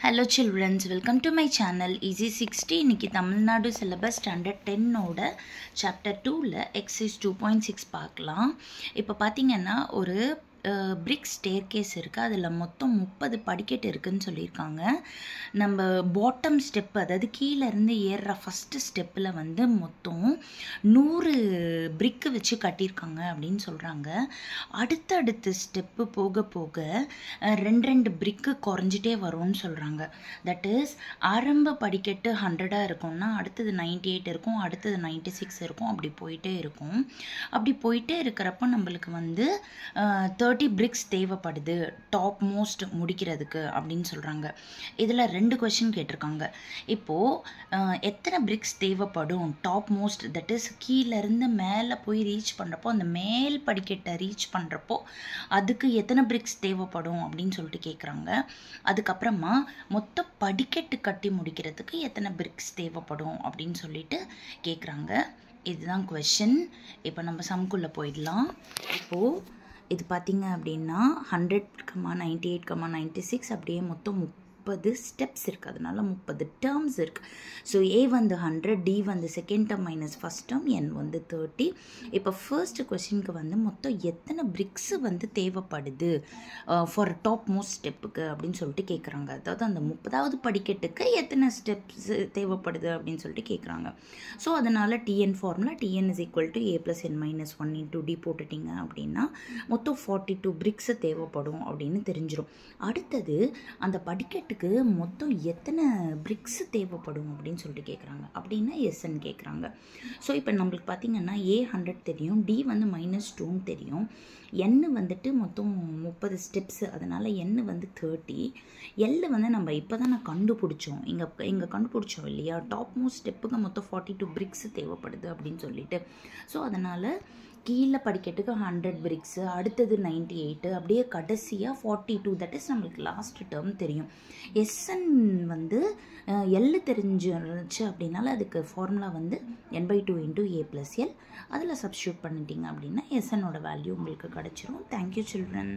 Hello children, welcome to my channel Easy 60. இன்னைக்கு Tamil Nadu syllabus standard 10 ஓட chapter 2ல exercise 2.6 பார்க்கலாம். இப்போ பாத்தீங்கன்னா ஒரு brick staircase இருக்கு. அதுல மொத்தம் 30 படிக்கட்டு இருக்குன்னு சொல்லிருக்காங்க. நம்ம bottom step அதாவது கீழ இருந்து ஏறுற first stepல வந்து மொத்தம் 100 brick வச்சு கட்டிருக்காங்க அப்படினு சொல்றாங்க. அடுத்த ஸ்டெப் போக போக ரெண்டு brick குறஞ்சிட்டே வரும்னு சொல்றாங்க. that is ஆரம்ப படிக்கட்டு 100 இருக்கும்னா அடுத்து 98 இருக்கும், அடுத்து 96 இருக்கும், அப்படி போயிட்டே இருக்கும். அப்படி போயிட்டே இருக்கறப்ப நமக்கு வந்து 30 bricks தேவைப்படுது டாப் மோஸ்ட் முடிக்கிறதுக்கு அப்படினு சொல்றாங்க. இதுல ரெண்டு क्वेश्चन கேட்டிருக்காங்க. இப்போ எத்தனை bricks தேவைப்படும் டாப் மோஸ்ட் that is கீழ இருந்து மேலே போய் ரீச் பண்றப்போ அந்த மேல் படிக்கட்டை ரீச் பண்றப்போ அதுக்கு எத்தனை bricks தேவைப்படும் அப்படினு சொல்லிட்டு கேக்குறாங்க. அதுக்கு அப்புறமா மொத்த படிக்கட்டு கட்டி முடிக்கிறதுக்கு எத்தனை bricks தேவைப்படும் அப்படினு சொல்லிட்டு கேக்குறாங்க. இதுதான் क्वेश्चन. இப்போ நம்ம சம்க்குள்ள போயிடலாம். இப்போ இது பாத்தீங்க அப்படின்னா 100, 98, 96 அப்படியே மொத்தம் 30 ஸ்டெப்ஸ் இருக்கு. அதனால 30 டேர்ம்ஸ் இருக்கு. ஸோ ஏ வந்து 100, டி வந்து second term minus first term, N வந்து 30. இப்போ ஃபர்ஸ்ட் கொஸ்டினுக்கு வந்து மொத்தம் எத்தனை பிரிக்ஸ் வந்து தேவைப்படுது ஃபார் டாப் மோஸ்ட் ஸ்டெப்புக்கு அப்படின்னு சொல்லிட்டு கேட்குறாங்க. அதாவது அந்த 30வது படிக்கட்டுக்கு எத்தனை ஸ்டெப்ஸ் தேவைப்படுது அப்படின்னு சொல்லிட்டு கேட்குறாங்க. ஸோ அதனால T N formula T N is equal to A plus N minus 1 into D போட்டுட்டிங்க அப்படின்னா மொத்தம் 42 பிரிக்ஸ் தேவைப்படும் அப்படின்னு தெரிஞ்சிடும். அடுத்தது அந்த படிக்கட்டு மொத்தம் எத்தனை பிரிக்ஸ் தேவைப்படும் அப்படின்னு சொல்லிட்டு கேட்குறாங்க. அப்படின்னா எஸ்ன்னு கேட்குறாங்க. ஸோ இப்போ நம்மளுக்கு பார்த்தீங்கன்னா ஏ 100 தெரியும், டி வந்து -2 தெரியும், என் வந்துட்டு மொத்தம் 30 ஸ்டெப்ஸ், அதனால என் வந்து 30, எல் வந்து நம்ம இப்போ தான் கண்டுபிடிச்சோம், இங்கே கண்டுபிடிச்சோம் இல்லையா, டாப் மோஸ்ட் ஸ்டெப்புக்கு மொத்தம் 42 பிரிக்ஸ் தேவைப்படுது அப்படின்னு சொல்லிட்டு. ஸோ அதனால் கீழே படிக்கட்டுக்கு 100 பிரிக்ஸ், அடுத்தது 98, அப்படியே கடைசியாக 42, தட் இஸ் நம்மளுக்கு லாஸ்ட் டேர்ம் தெரியும். எஸ்என் வந்து எல் தெரிஞ்சிருச்சு அப்படின்னால அதுக்கு ஃபார்முலா வந்து n/2 into A plus L. அதில் சப்ஸ்டியூட் பண்ணிட்டீங்க அப்படின்னா எஸ்என்னோட வேல்யூ உங்களுக்கு கிடச்சிரும். Thank you children.